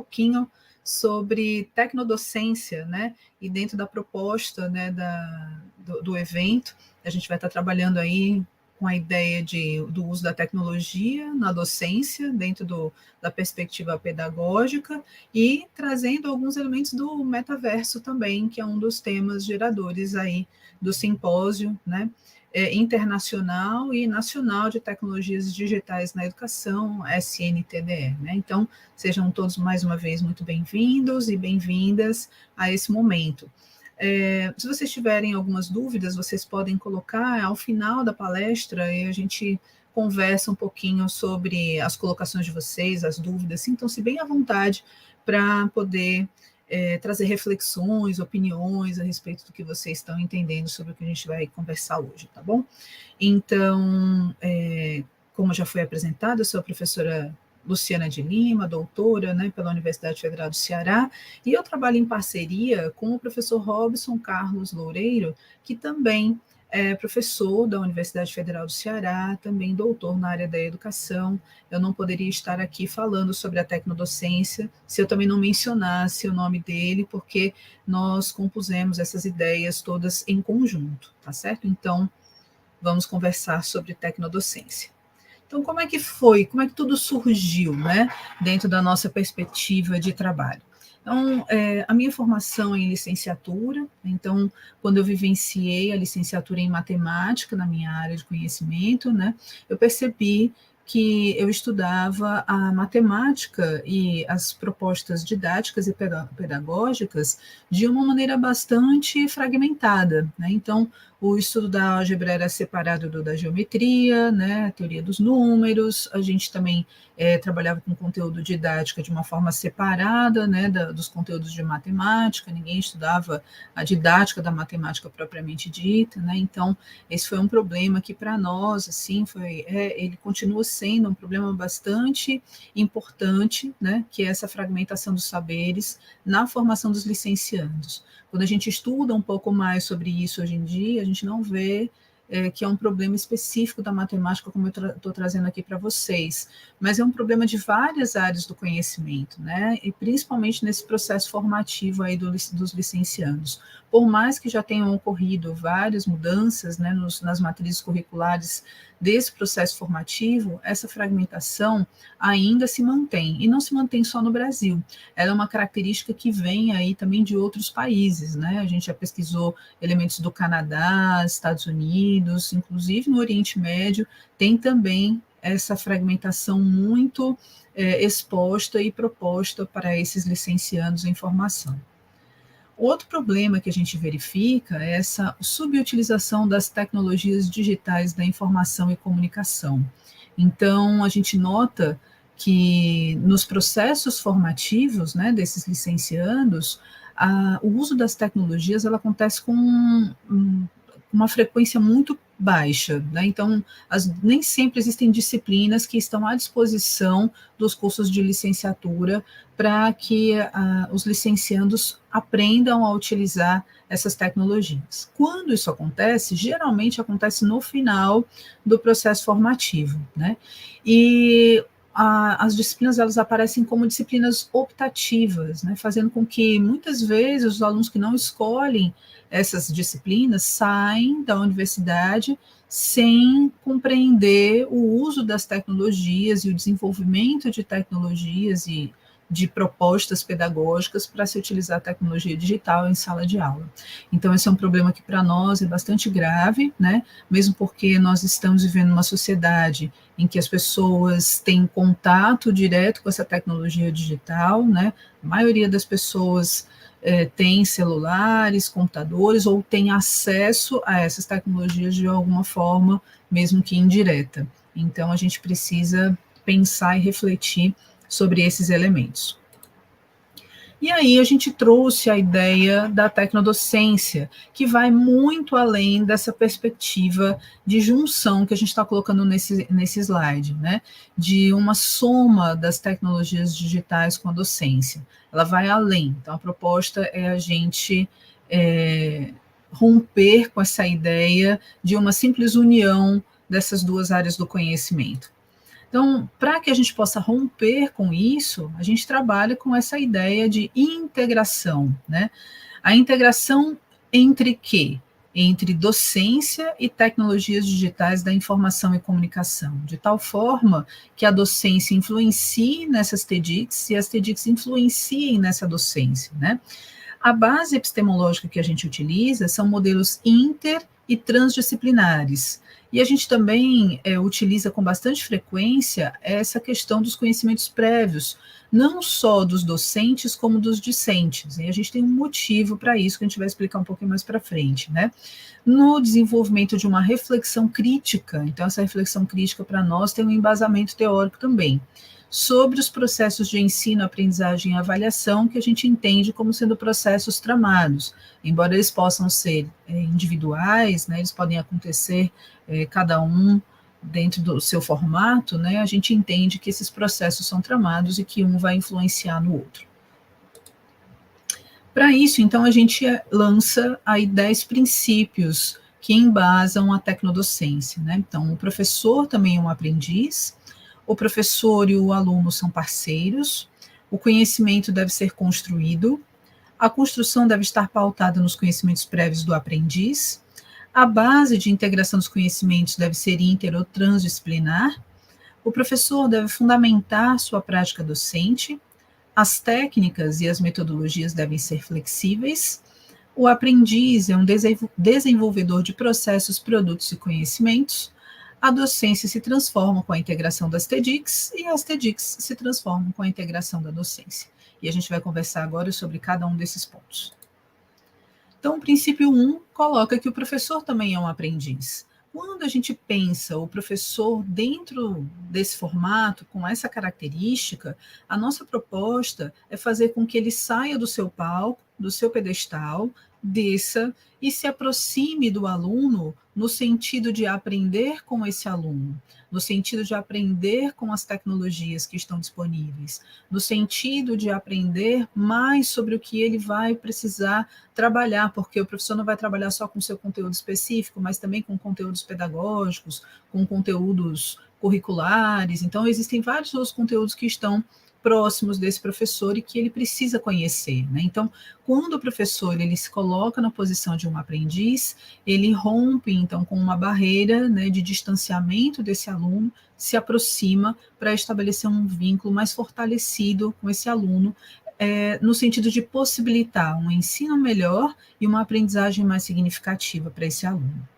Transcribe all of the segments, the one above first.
pouquinho sobre tecnodocência, né? E dentro da proposta, né, do evento, a gente vai estar trabalhando aí com a ideia do uso da tecnologia na docência, dentro da perspectiva pedagógica, e trazendo alguns elementos do metaverso também, que é um dos temas geradores aí do simpósio, né? Internacional e nacional de tecnologias digitais na educação, SNTDE, né? Então, sejam todos mais uma vez muito bem-vindos e bem-vindas a esse momento. Se vocês tiverem algumas dúvidas, vocês podem colocar ao final da palestra e a gente conversa um pouquinho sobre as colocações de vocês, as dúvidas, sintam-se bem à vontade para poder trazer reflexões, opiniões a respeito do que vocês estão entendendo sobre o que a gente vai conversar hoje, tá bom? Então, como já foi apresentado, eu sou a professora Luciana de Lima, doutora, né, pela Universidade Federal do Ceará, e eu trabalho em parceria com o professor Robson Carlos Loureiro, que também é professor da Universidade Federal do Ceará, também doutor na área da educação. Eu não poderia estar aqui falando sobre a tecnodocência se eu também não mencionasse o nome dele, porque nós compusemos essas ideias todas em conjunto, tá certo? Então, vamos conversar sobre tecnodocência. Então, como é que foi? Como é que tudo surgiu, né, dentro da nossa perspectiva de trabalho? Então, a minha formação é em licenciatura, então, quando eu vivenciei a licenciatura em matemática na minha área de conhecimento, né, eu percebi que eu estudava a matemática e as propostas didáticas e pedagógicas de uma maneira bastante fragmentada, né? Então, o estudo da álgebra era separado da geometria, né, a teoria dos números, a gente também trabalhava com conteúdo didático de uma forma separada, né, dos conteúdos de matemática, ninguém estudava a didática da matemática propriamente dita, né, então esse foi um problema que para nós, assim, ele continua sendo um problema bastante importante, né, que é essa fragmentação dos saberes na formação dos licenciandos. Quando a gente estuda um pouco mais sobre isso hoje em dia, a gente não vê que é um problema específico da matemática, como eu estou trazendo aqui para vocês, mas é um problema de várias áreas do conhecimento, né? E principalmente nesse processo formativo aí dos licenciados. Por mais que já tenham ocorrido várias mudanças, né, nas matrizes curriculares desse processo formativo, essa fragmentação ainda se mantém, e não se mantém só no Brasil. Ela é uma característica que vem aí também de outros países, né? A gente já pesquisou elementos do Canadá, Estados Unidos, inclusive no Oriente Médio, tem também essa fragmentação muito exposta e proposta para esses licenciados em formação. Outro problema que a gente verifica é essa subutilização das tecnologias digitais da informação e comunicação. Então, a gente nota que nos processos formativos, né, desses licenciandos, o uso das tecnologias ela acontece com uma frequência muito baixa, né? Então, nem sempre existem disciplinas que estão à disposição dos cursos de licenciatura para que os licenciandos aprendam a utilizar essas tecnologias. Quando isso acontece, geralmente acontece no final do processo formativo, né? E as disciplinas elas aparecem como disciplinas optativas, né? Fazendo com que muitas vezes os alunos que não escolhem essas disciplinas saem da universidade sem compreender o uso das tecnologias e o desenvolvimento de tecnologias e de propostas pedagógicas para se utilizar a tecnologia digital em sala de aula. Então, esse é um problema que para nós é bastante grave, né? Mesmo porque nós estamos vivendo uma sociedade em que as pessoas têm contato direto com essa tecnologia digital, né? A maioria das pessoas tem celulares, computadores, ou tem acesso a essas tecnologias de alguma forma, mesmo que indireta. Então, a gente precisa pensar e refletir sobre esses elementos. E aí a gente trouxe a ideia da tecnodocência, que vai muito além dessa perspectiva de junção que a gente está colocando nesse slide, né? De uma soma das tecnologias digitais com a docência. Ela vai além. Então, a proposta é a gente romper com essa ideia de uma simples união dessas duas áreas do conhecimento. Então, para que a gente possa romper com isso, a gente trabalha com essa ideia de integração, né? A integração entre quê? Entre docência e tecnologias digitais da informação e comunicação, de tal forma que a docência influencie nessas TEDx e as TEDx influenciem nessa docência, né? A base epistemológica que a gente utiliza são modelos inter e transdisciplinares. E a gente também utiliza com bastante frequência essa questão dos conhecimentos prévios, não só dos docentes, como dos discentes. E a gente tem um motivo para isso, que a gente vai explicar um pouquinho mais para frente, né? No desenvolvimento de uma reflexão crítica, então essa reflexão crítica para nós tem um embasamento teórico também, sobre os processos de ensino, aprendizagem e avaliação, que a gente entende como sendo processos tramados. Embora eles possam ser individuais, né, eles podem acontecer cada um dentro do seu formato, né, a gente entende que esses processos são tramados e que um vai influenciar no outro. Para isso, então, a gente lança aí 10 princípios que embasam a tecnodocência, né? Então, o professor também é um aprendiz, o professor e o aluno são parceiros, o conhecimento deve ser construído, a construção deve estar pautada nos conhecimentos prévios do aprendiz, a base de integração dos conhecimentos deve ser inter ou transdisciplinar, o professor deve fundamentar sua prática docente, as técnicas e as metodologias devem ser flexíveis, o aprendiz é um desenvolvedor de processos, produtos e conhecimentos, a docência se transforma com a integração das TEDx e as TEDx se transformam com a integração da docência. E a gente vai conversar agora sobre cada um desses pontos. Então, o princípio 1 coloca que o professor também é um aprendiz. Quando a gente pensa o professor dentro desse formato, com essa característica, a nossa proposta é fazer com que ele saia do seu palco, do seu pedestal, desça e se aproxime do aluno no sentido de aprender com esse aluno, no sentido de aprender com as tecnologias que estão disponíveis, no sentido de aprender mais sobre o que ele vai precisar trabalhar, porque o professor não vai trabalhar só com o seu conteúdo específico, mas também com conteúdos pedagógicos, com conteúdos curriculares. Então, existem vários outros conteúdos que estão próximos desse professor e que ele precisa conhecer, né? Então, quando o professor ele se coloca na posição de um aprendiz, ele rompe então com uma barreira, né, de distanciamento desse aluno, se aproxima para estabelecer um vínculo mais fortalecido com esse aluno, no sentido de possibilitar um ensino melhor e uma aprendizagem mais significativa para esse aluno.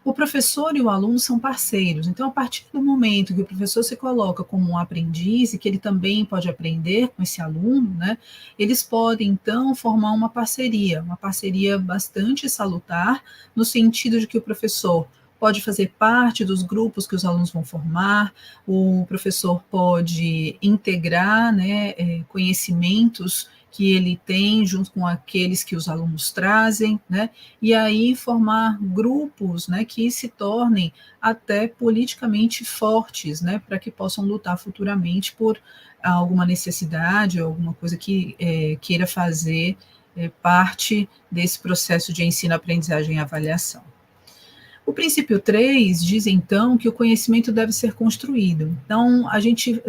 O professor e o aluno são parceiros, então, a partir do momento que o professor se coloca como um aprendiz e que ele também pode aprender com esse aluno, né, eles podem, então, formar uma parceria bastante salutar, no sentido de que o professor pode fazer parte dos grupos que os alunos vão formar, o professor pode integrar, né, conhecimentos que ele tem junto com aqueles que os alunos trazem, né, e aí formar grupos, né, que se tornem até politicamente fortes, né, para que possam lutar futuramente por alguma necessidade, alguma coisa que queira fazer parte desse processo de ensino, aprendizagem e avaliação. O princípio 3 diz, então, que o conhecimento deve ser construído. Então, a gente,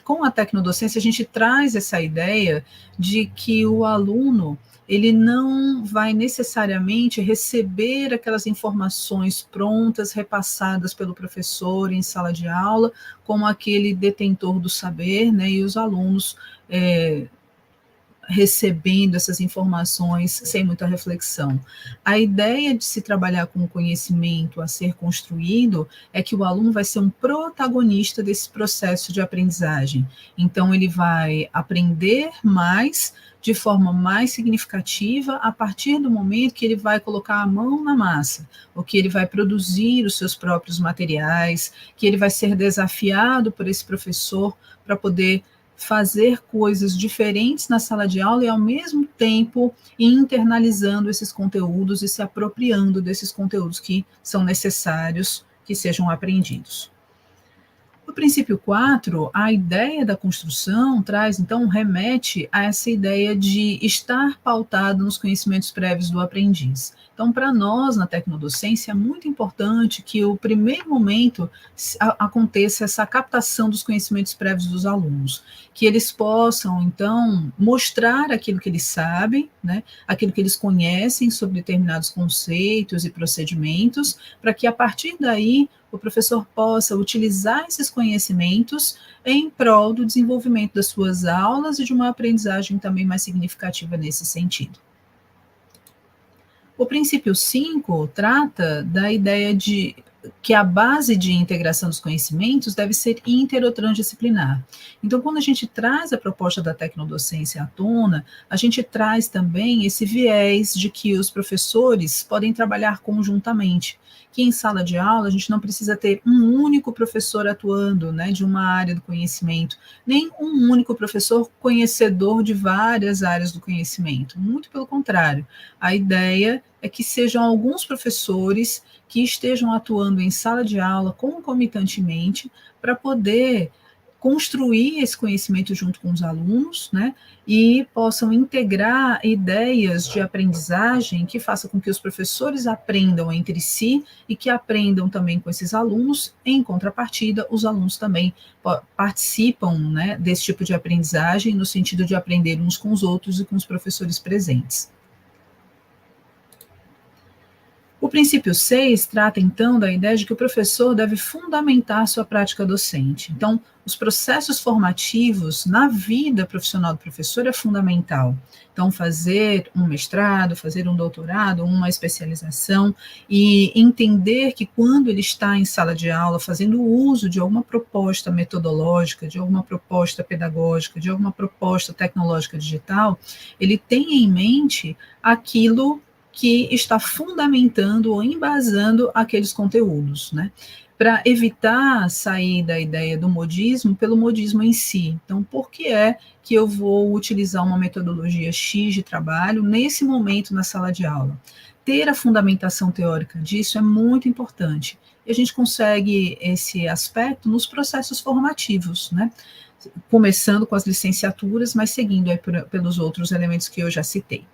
com a tecnodocência, a gente traz essa ideia de que o aluno ele não vai necessariamente receber aquelas informações prontas, repassadas pelo professor em sala de aula, como aquele detentor do saber, né, e os alunos recebendo essas informações sem muita reflexão. A ideia de se trabalhar com o conhecimento a ser construído é que o aluno vai ser um protagonista desse processo de aprendizagem. Então, ele vai aprender mais, de forma mais significativa, a partir do momento que ele vai colocar a mão na massa, ou que ele vai produzir os seus próprios materiais, que ele vai ser desafiado por esse professor para poder fazer coisas diferentes na sala de aula e, ao mesmo tempo, internalizando esses conteúdos e se apropriando desses conteúdos que são necessários que sejam aprendidos. No princípio 4, a ideia da construção traz, então, remete a essa ideia de estar pautado nos conhecimentos prévios do aprendiz. Então, para nós, na tecnodocência, é muito importante que o primeiro momento aconteça essa captação dos conhecimentos prévios dos alunos, que eles possam, então, mostrar aquilo que eles sabem, né, aquilo que eles conhecem sobre determinados conceitos e procedimentos, para que, a partir daí, o professor possa utilizar esses conhecimentos em prol do desenvolvimento das suas aulas e de uma aprendizagem também mais significativa nesse sentido. O princípio 5 trata da ideia de que a base de integração dos conhecimentos deve ser inter ou transdisciplinar. Então, quando a gente traz a proposta da tecnodocência à tona, a gente traz também esse viés de que os professores podem trabalhar conjuntamente, que em sala de aula a gente não precisa ter um único professor atuando, né, de uma área do conhecimento, nem um único professor conhecedor de várias áreas do conhecimento. Muito pelo contrário, a ideia é que sejam alguns professores que estejam atuando em sala de aula concomitantemente para poder construir esse conhecimento junto com os alunos, né, e possam integrar ideias de aprendizagem que façam com que os professores aprendam entre si e que aprendam também com esses alunos. Em contrapartida, os alunos também participam, né, desse tipo de aprendizagem no sentido de aprender uns com os outros e com os professores presentes. O princípio 6 trata, então, da ideia de que o professor deve fundamentar sua prática docente. Então, os processos formativos na vida profissional do professor é fundamental. Então, fazer um mestrado, fazer um doutorado, uma especialização e entender que quando ele está em sala de aula fazendo uso de alguma proposta metodológica, de alguma proposta pedagógica, de alguma proposta tecnológica digital, ele tem em mente aquilo que está fundamentando ou embasando aqueles conteúdos, né? Para evitar sair da ideia do modismo pelo modismo em si. Então, por que é que eu vou utilizar uma metodologia X de trabalho nesse momento na sala de aula? Ter a fundamentação teórica disso é muito importante. E a gente consegue esse aspecto nos processos formativos, né? Começando com as licenciaturas, mas seguindo aí pelos outros elementos que eu já citei.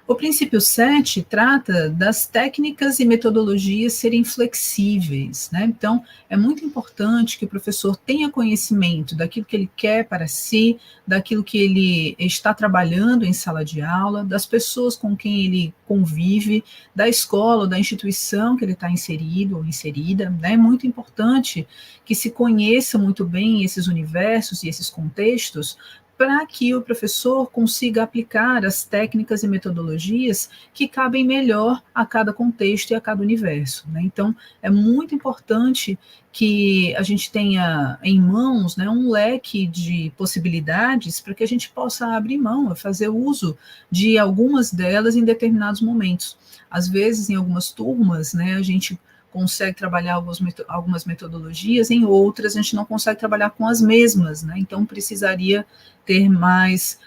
O princípio 7 trata das técnicas e metodologias serem flexíveis, né? Então, é muito importante que o professor tenha conhecimento daquilo que ele quer para si, daquilo que ele está trabalhando em sala de aula, das pessoas com quem ele convive, da escola ou da instituição que ele está inserido ou inserida, né? É muito importante que se conheça muito bem esses universos e esses contextos, para que o professor consiga aplicar as técnicas e metodologias que cabem melhor a cada contexto e a cada universo, né? Então, é muito importante que a gente tenha em mãos, né, um leque de possibilidades para que a gente possa abrir mão, fazer uso de algumas delas em determinados momentos. Às vezes, em algumas turmas, né, a gente consegue trabalhar algumas metodologias, em outras a gente não consegue trabalhar com as mesmas, né? Então precisaria ter mais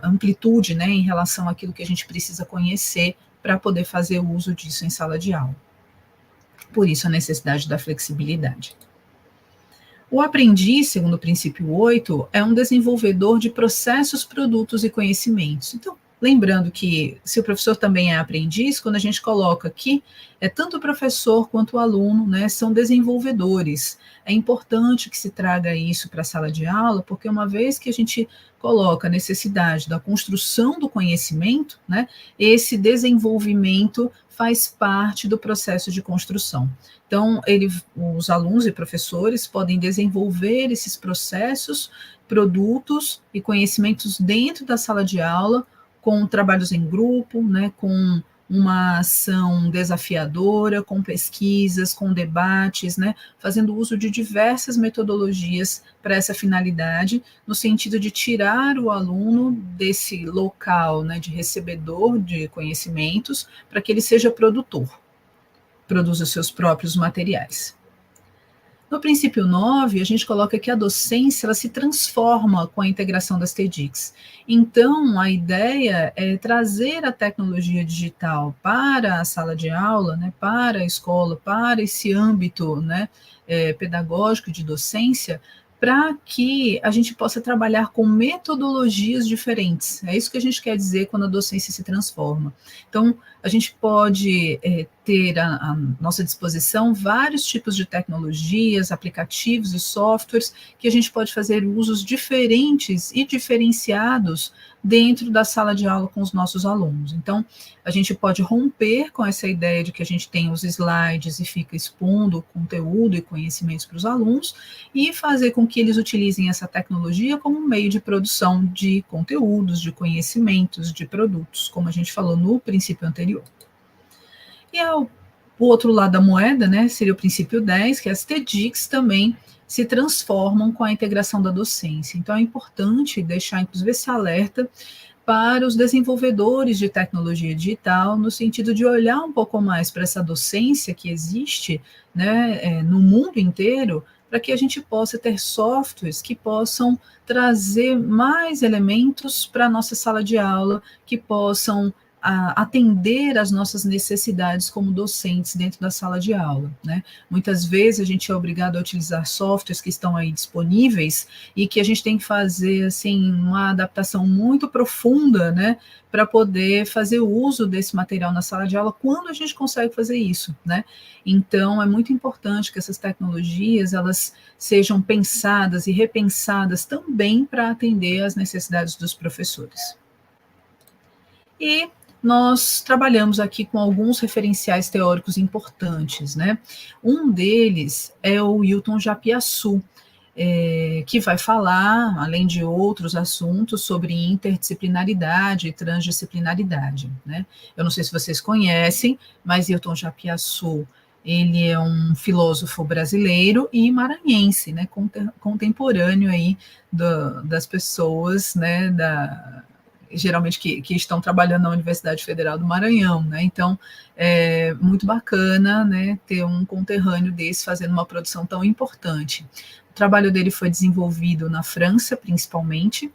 amplitude, né, em relação àquilo que a gente precisa conhecer para poder fazer uso disso em sala de aula. Por isso a necessidade da flexibilidade. O aprendiz, segundo o princípio 8, é um desenvolvedor de processos, produtos e conhecimentos. Então, lembrando que se o professor também é aprendiz, quando a gente coloca aqui, tanto o professor quanto o aluno, né, são desenvolvedores. É importante que se traga isso para a sala de aula, porque uma vez que a gente coloca a necessidade da construção do conhecimento, né, esse desenvolvimento faz parte do processo de construção. Então, os alunos e professores podem desenvolver esses processos, produtos e conhecimentos dentro da sala de aula, com trabalhos em grupo, né, com uma ação desafiadora, com pesquisas, com debates, né, fazendo uso de diversas metodologias para essa finalidade, no sentido de tirar o aluno desse local, né, de recebedor de conhecimentos, para que ele seja produtor, produza os seus próprios materiais. No princípio 9, a gente coloca que a docência ela se transforma com a integração das TDICs. Então, a ideia é trazer a tecnologia digital para a sala de aula, né, para a escola, para esse âmbito, né, pedagógico de docência, para que a gente possa trabalhar com metodologias diferentes. É isso que a gente quer dizer quando a docência se transforma. Então, a gente pode ter à nossa disposição vários tipos de tecnologias, aplicativos e softwares que a gente pode fazer usos diferentes e diferenciados dentro da sala de aula com os nossos alunos. Então, a gente pode romper com essa ideia de que a gente tem os slides e fica expondo conteúdo e conhecimentos para os alunos e fazer com que eles utilizem essa tecnologia como um meio de produção de conteúdos, de conhecimentos, de produtos, como a gente falou no princípio anterior. E o outro lado da moeda, né, seria o princípio 10, que as TDICs também se transformam com a integração da docência. Então, é importante deixar, inclusive, esse alerta para os desenvolvedores de tecnologia digital, no sentido de olhar um pouco mais para essa docência que existe, né, no mundo inteiro, para que a gente possa ter softwares que possam trazer mais elementos para a nossa sala de aula, que possam atender às nossas necessidades como docentes dentro da sala de aula, né? Muitas vezes a gente é obrigado a utilizar softwares que estão aí disponíveis e que a gente tem que fazer, assim, uma adaptação muito profunda, né, para poder fazer uso desse material na sala de aula, quando a gente consegue fazer isso, né? Então, é muito importante que essas tecnologias, elas sejam pensadas e repensadas também para atender às necessidades dos professores. E nós trabalhamos aqui com alguns referenciais teóricos importantes, né? Um deles é o Hilton Japiaçu, que vai falar, além de outros assuntos, sobre interdisciplinaridade e transdisciplinaridade, né? Eu não sei se vocês conhecem, mas Hilton Japiaçu, ele é um filósofo brasileiro e maranhense, né? Contemporâneo aí das pessoas, né? Geralmente que estão trabalhando na Universidade Federal do Maranhão, né? Então, é muito bacana, né, ter um conterrâneo desse fazendo uma produção tão importante. O trabalho dele foi desenvolvido na França, principalmente,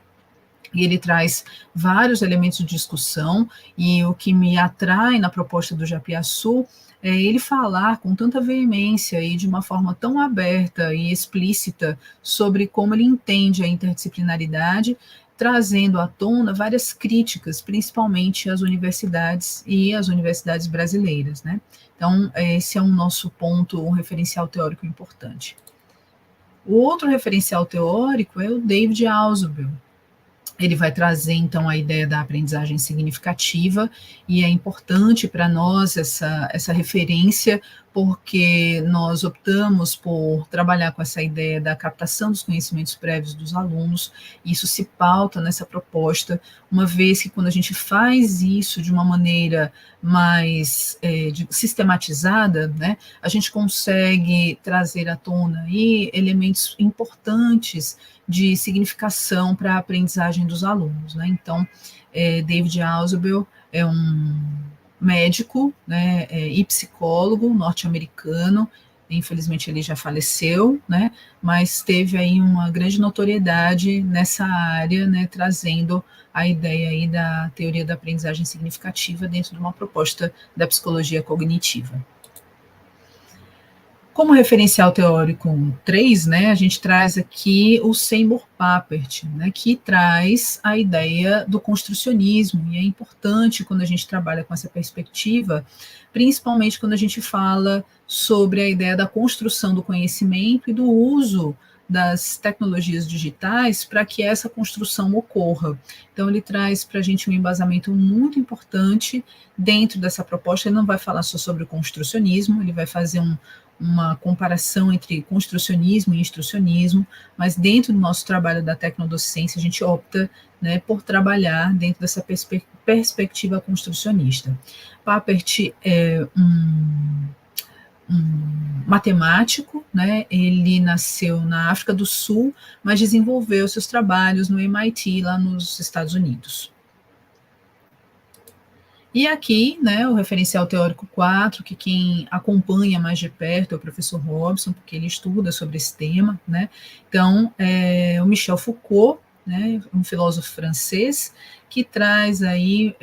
e ele traz vários elementos de discussão, e o que me atrai na proposta do Japiaçu é ele falar com tanta veemência e de uma forma tão aberta e explícita sobre como ele entende a interdisciplinaridade, trazendo à tona várias críticas, principalmente às universidades e às universidades brasileiras, né? Então, esse é um nosso ponto, um referencial teórico importante. O outro referencial teórico é o David Ausubel. Ele vai trazer, então, a ideia da aprendizagem significativa, e é importante para nós essa referência, porque nós optamos por trabalhar com essa ideia da captação dos conhecimentos prévios dos alunos, e isso se pauta nessa proposta, uma vez que quando a gente faz isso de uma maneira mais sistematizada, né, a gente consegue trazer à tona aí elementos importantes de significação para a aprendizagem dos alunos, né? Então, David Ausubel é um médico, né, e psicólogo norte-americano. Infelizmente ele já faleceu, né? Mas teve aí uma grande notoriedade nessa área, né? Trazendo a ideia aí da teoria da aprendizagem significativa dentro de uma proposta da psicologia cognitiva. Como referencial teórico 3, né, a gente traz aqui o Seymour Papert, né, que traz a ideia do construcionismo, e é importante quando a gente trabalha com essa perspectiva, principalmente quando a gente fala sobre a ideia da construção do conhecimento e do uso das tecnologias digitais para que essa construção ocorra. Então, ele traz para a gente um embasamento muito importante dentro dessa proposta. Ele não vai falar só sobre o construcionismo, ele vai fazer uma comparação entre construcionismo e instrucionismo, mas dentro do nosso trabalho da tecnodocência, a gente opta, né, por trabalhar dentro dessa perspectiva construcionista. Papert é um matemático, né? Ele nasceu na África do Sul, mas desenvolveu seus trabalhos no MIT, lá nos Estados Unidos. E aqui, né, o referencial teórico 4, que quem acompanha mais de perto é o professor Robson, porque ele estuda sobre esse tema, né? Então, o Michel Foucault, né, um filósofo francês, que traz aí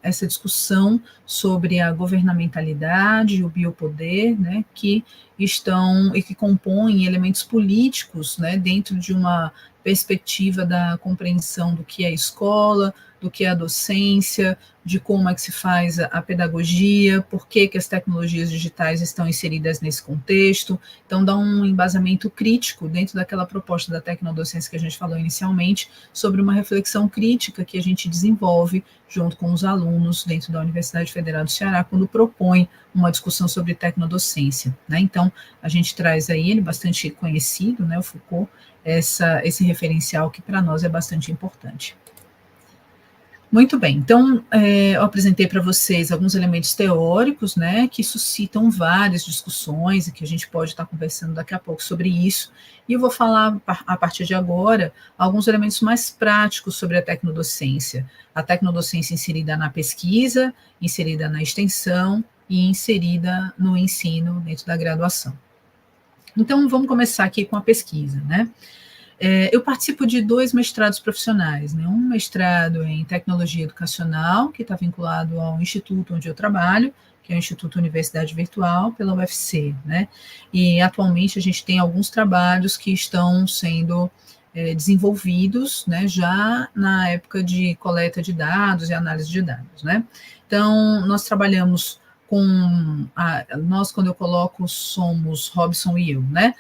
essa discussão sobre a governamentalidade e o biopoder, né, que estão e que compõem elementos políticos, né, dentro de uma perspectiva da compreensão do que é escola, do que é a docência, de como é que se faz a pedagogia, por que as tecnologias digitais estão inseridas nesse contexto. Então, dá um embasamento crítico dentro daquela proposta da tecnodocência que a gente falou inicialmente, sobre uma reflexão crítica que a gente desenvolve junto com os alunos dentro da Universidade Federal do Ceará, quando propõe uma discussão sobre tecnodocência, né? Então, a gente traz aí, ele bastante conhecido, né, o Foucault, esse referencial que para nós é bastante importante. Muito bem, então eu apresentei para vocês alguns elementos teóricos, né, que suscitam várias discussões e que a gente pode estar conversando daqui a pouco sobre isso, e eu vou falar a partir de agora alguns elementos mais práticos sobre a tecnodocência inserida na pesquisa, inserida na extensão e inserida no ensino dentro da graduação. Então vamos começar aqui com a pesquisa, né? Eu participo de 2 mestrados profissionais, né? Um mestrado em tecnologia educacional, que está vinculado ao instituto onde eu trabalho, que é o Instituto Universidade Virtual, pela UFC, né? E atualmente a gente tem alguns trabalhos que estão sendo desenvolvidos, né, já na época de coleta de dados e análise de dados, né? Então, nós trabalhamos nós, quando eu coloco, somos Robson e eu, né?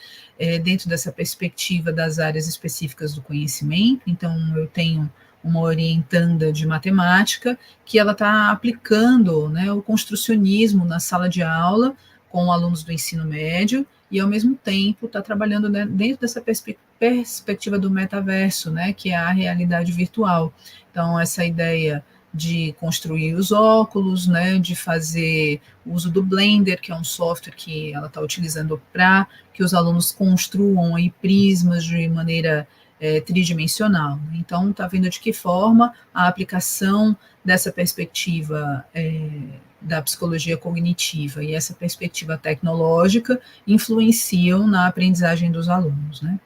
Dentro dessa perspectiva das áreas específicas do conhecimento. Então, eu tenho uma orientanda de matemática que ela está aplicando, né, o construcionismo na sala de aula com alunos do ensino médio e, ao mesmo tempo, está trabalhando, né, dentro dessa perspectiva do metaverso, né, que é a realidade virtual. Então, essa ideia de construir os óculos, né, de fazer uso do Blender, que é um software que ela está utilizando para que os alunos construam aí prismas de maneira tridimensional. Então, está vendo de que forma a aplicação dessa perspectiva da psicologia cognitiva e essa perspectiva tecnológica influenciam na aprendizagem dos alunos, né?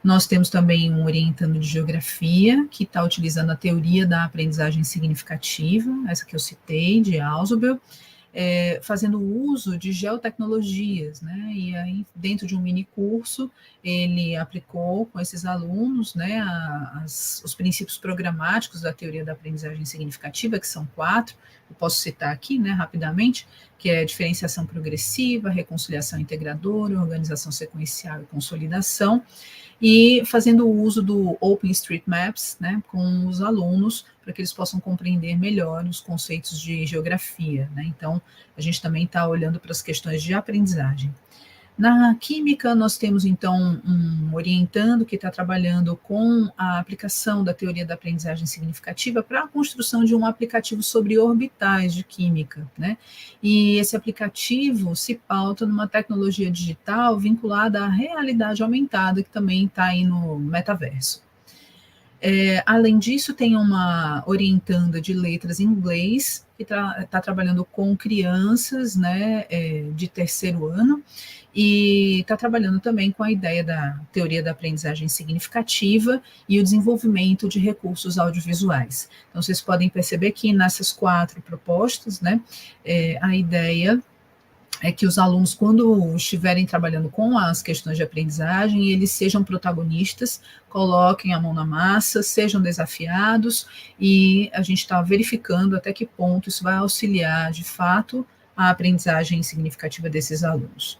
Nós temos também um orientando de geografia, que está utilizando a teoria da aprendizagem significativa, essa que eu citei, de Ausubel, fazendo uso de geotecnologias, né? E aí, dentro de um mini curso, ele aplicou com esses alunos, né, os princípios programáticos da teoria da aprendizagem significativa, que são 4, eu posso citar aqui, né, rapidamente, que é diferenciação progressiva, reconciliação integradora, organização sequencial e consolidação, e fazendo uso do OpenStreetMaps, né, com os alunos, para que eles possam compreender melhor os conceitos de geografia, né? Então, a gente também está olhando para as questões de aprendizagem. Na química, nós temos, então, um orientando que está trabalhando com a aplicação da teoria da aprendizagem significativa para a construção de um aplicativo sobre orbitais de química, né? E esse aplicativo se pauta numa tecnologia digital vinculada à realidade aumentada, que também está aí no metaverso. Além disso, tem uma orientanda de letras em inglês, que está trabalhando com crianças, né, de terceiro ano, e está trabalhando também com a ideia da teoria da aprendizagem significativa e o desenvolvimento de recursos audiovisuais. Então, vocês podem perceber que nessas 4 propostas, né, a ideia é que os alunos, quando estiverem trabalhando com as questões de aprendizagem, eles sejam protagonistas, coloquem a mão na massa, sejam desafiados, e a gente está verificando até que ponto isso vai auxiliar, de fato, a aprendizagem significativa desses alunos.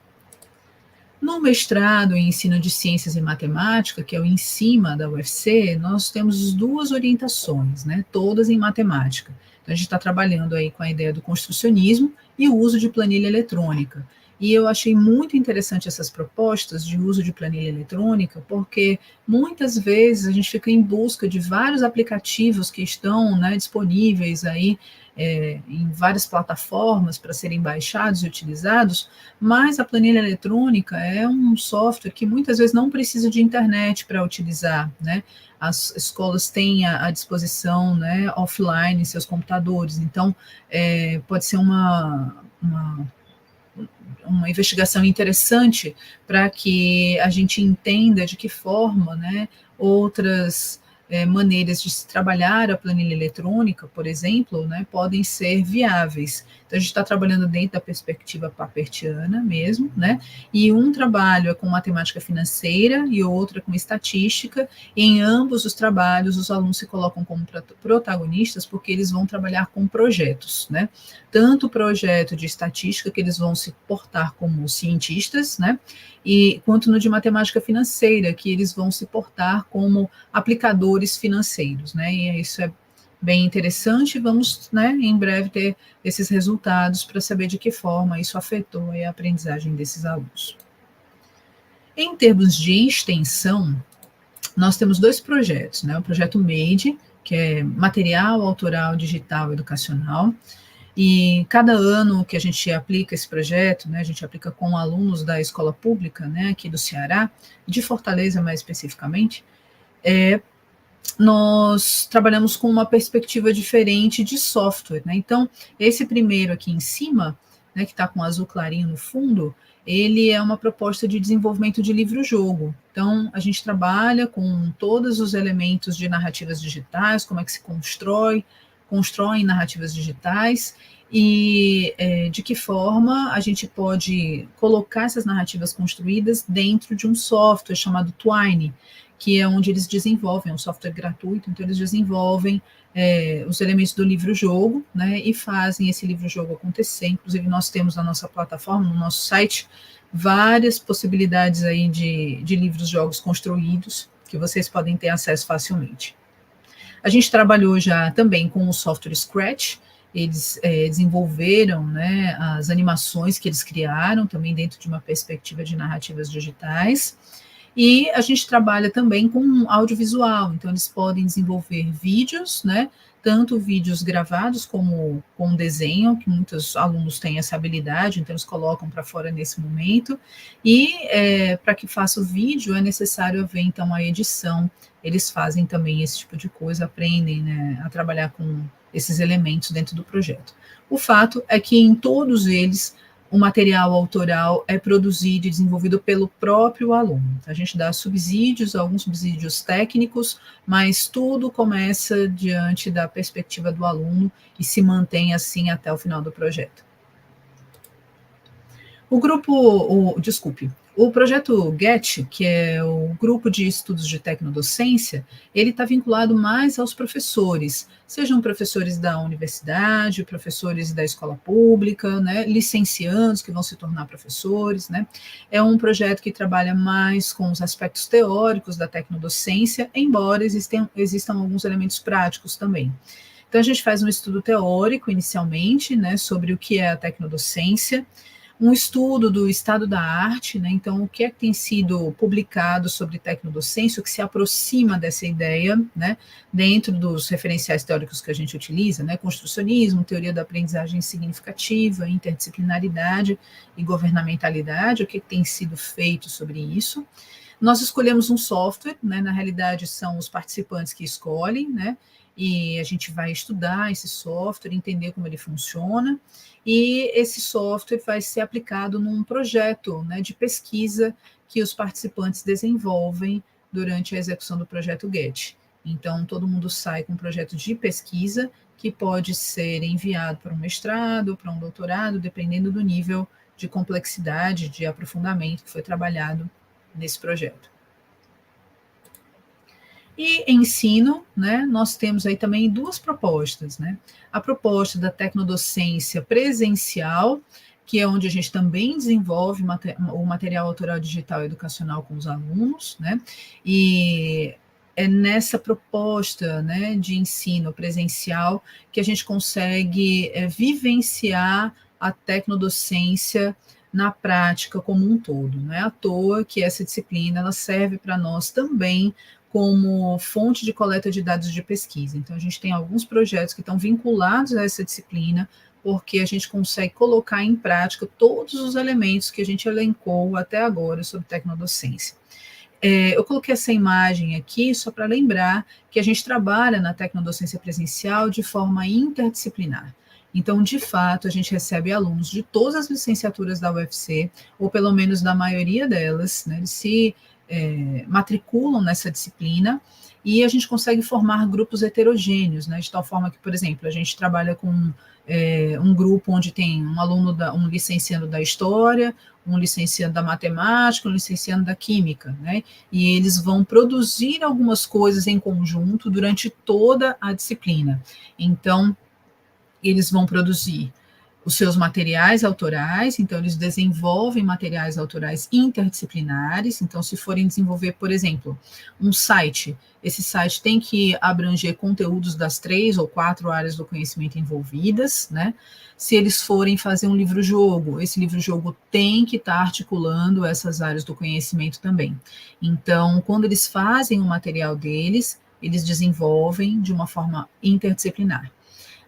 No mestrado em ensino de ciências e matemática, que é o ENSIMA da UFC, nós temos 2 orientações, né, todas em matemática. Então, a gente está trabalhando aí com a ideia do construcionismo e o uso de planilha eletrônica. E eu achei muito interessante essas propostas de uso de planilha eletrônica, porque muitas vezes a gente fica em busca de vários aplicativos que estão, né, disponíveis aí em várias plataformas para serem baixados e utilizados, mas a planilha eletrônica é um software que muitas vezes não precisa de internet para utilizar, né? As escolas têm à disposição, né, offline seus computadores, então pode ser uma investigação interessante para que a gente entenda de que forma, né, outras maneiras de se trabalhar a planilha eletrônica, por exemplo, né, podem ser viáveis. Então, a gente está trabalhando dentro da perspectiva papertiana mesmo, né, e um trabalho é com matemática financeira e outro é com estatística. Em ambos os trabalhos, os alunos se colocam como protagonistas porque eles vão trabalhar com projetos, né, tanto o projeto de estatística, que eles vão se portar como cientistas, né, e quanto no de matemática financeira, que eles vão se portar como aplicadores financeiros, né, e isso é bem interessante. Vamos, né, em breve ter esses resultados para saber de que forma isso afetou a aprendizagem desses alunos. Em termos de extensão, nós temos 2 projetos, né, o projeto MADE, que é Material Autoral Digital Educacional, e cada ano que a gente aplica esse projeto, né, a gente aplica com alunos da escola pública, né, aqui do Ceará, de Fortaleza mais especificamente, nós trabalhamos com uma perspectiva diferente de software, né? Então, esse primeiro aqui em cima, né, que está com azul clarinho no fundo, ele é uma proposta de desenvolvimento de livro-jogo. Então, a gente trabalha com todos os elementos de narrativas digitais, como é que se constroem narrativas digitais, e de que forma a gente pode colocar essas narrativas construídas dentro de um software chamado Twine, que é onde eles desenvolvem, é um software gratuito, então eles desenvolvem os elementos do livro-jogo, né, e fazem esse livro-jogo acontecer. Inclusive, nós temos na nossa plataforma, no nosso site, várias possibilidades aí de livros-jogos construídos, que vocês podem ter acesso facilmente. A gente trabalhou já também com o software Scratch, eles desenvolveram, né, as animações que eles criaram, também dentro de uma perspectiva de narrativas digitais. E a gente trabalha também com audiovisual, então eles podem desenvolver vídeos, né, tanto vídeos gravados como com desenho, que muitos alunos têm essa habilidade, então eles colocam para fora nesse momento, e para que faça o vídeo é necessário haver então a edição. Eles fazem também esse tipo de coisa, aprendem, né, a trabalhar com esses elementos dentro do projeto. O fato é que em todos eles o material autoral é produzido e desenvolvido pelo próprio aluno. A gente dá subsídios, alguns subsídios técnicos, mas tudo começa diante da perspectiva do aluno e se mantém assim até o final do projeto. O projeto GET, que é o Grupo de Estudos de Tecnodocência, ele está vinculado mais aos professores, sejam professores da universidade, professores da escola pública, né, licenciandos que vão se tornar professores, né. É um projeto que trabalha mais com os aspectos teóricos da tecnodocência, embora existam alguns elementos práticos também. Então, a gente faz um estudo teórico inicialmente, né, sobre o que é a tecnodocência, um estudo do estado da arte, né? Então, o que é que tem sido publicado sobre tecnodocência, o que se aproxima dessa ideia, né? Dentro dos referenciais teóricos que a gente utiliza, né? Construcionismo, teoria da aprendizagem significativa, interdisciplinaridade e governamentalidade, o que tem sido feito sobre isso. Nós escolhemos um software, né? Na realidade, são os participantes que escolhem, né? E a gente vai estudar esse software, entender como ele funciona, e esse software vai ser aplicado num projeto, né, de pesquisa que os participantes desenvolvem durante a execução do projeto GET. Então, todo mundo sai com um projeto de pesquisa que pode ser enviado para um mestrado, para um doutorado, dependendo do nível de complexidade, de aprofundamento que foi trabalhado nesse projeto. E ensino, né, nós temos aí também 2 propostas, né? A proposta da tecnodocência presencial, que é onde a gente também desenvolve o material autoral digital educacional com os alunos, né? E é nessa proposta, né, de ensino presencial que a gente consegue vivenciar a tecnodocência na prática como um todo. Não é à toa que essa disciplina ela serve para nós também como fonte de coleta de dados de pesquisa. Então, a gente tem alguns projetos que estão vinculados a essa disciplina, porque a gente consegue colocar em prática todos os elementos que a gente elencou até agora sobre tecnodocência. Eu coloquei essa imagem aqui só para lembrar que a gente trabalha na tecnodocência presencial de forma interdisciplinar. Então, de fato, a gente recebe alunos de todas as licenciaturas da UFC, ou pelo menos da maioria delas, né, eles se matriculam nessa disciplina, e a gente consegue formar grupos heterogêneos, né, de tal forma que, por exemplo, a gente trabalha com um grupo onde tem um aluno, um licenciando da História, um licenciando da Matemática, um licenciando da Química, né, e eles vão produzir algumas coisas em conjunto durante toda a disciplina. Então, eles vão produzir os seus materiais autorais, então eles desenvolvem materiais autorais interdisciplinares, então se forem desenvolver, por exemplo, um site, esse site tem que abranger conteúdos das 3 ou 4 áreas do conhecimento envolvidas, né? Se eles forem fazer um livro-jogo, esse livro-jogo tem que estar articulando essas áreas do conhecimento também. Então, quando eles fazem o material deles, eles desenvolvem de uma forma interdisciplinar.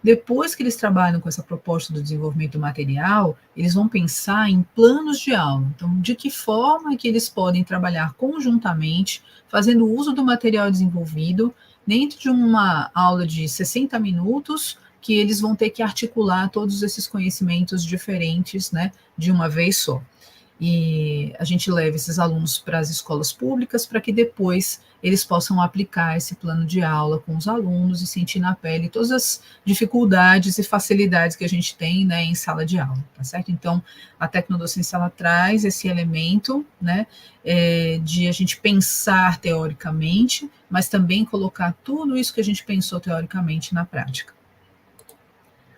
Depois que eles trabalham com essa proposta do desenvolvimento do material, eles vão pensar em planos de aula. Então, de que forma que eles podem trabalhar conjuntamente, fazendo uso do material desenvolvido, dentro de uma aula de 60 minutos, que eles vão ter que articular todos esses conhecimentos diferentes, né, de uma vez só. E a gente leva esses alunos para as escolas públicas para que depois eles possam aplicar esse plano de aula com os alunos e sentir na pele todas as dificuldades e facilidades que a gente tem, né, em sala de aula, tá certo? Então, a tecnodocência ela traz esse elemento, né, de a gente pensar teoricamente, mas também colocar tudo isso que a gente pensou teoricamente na prática.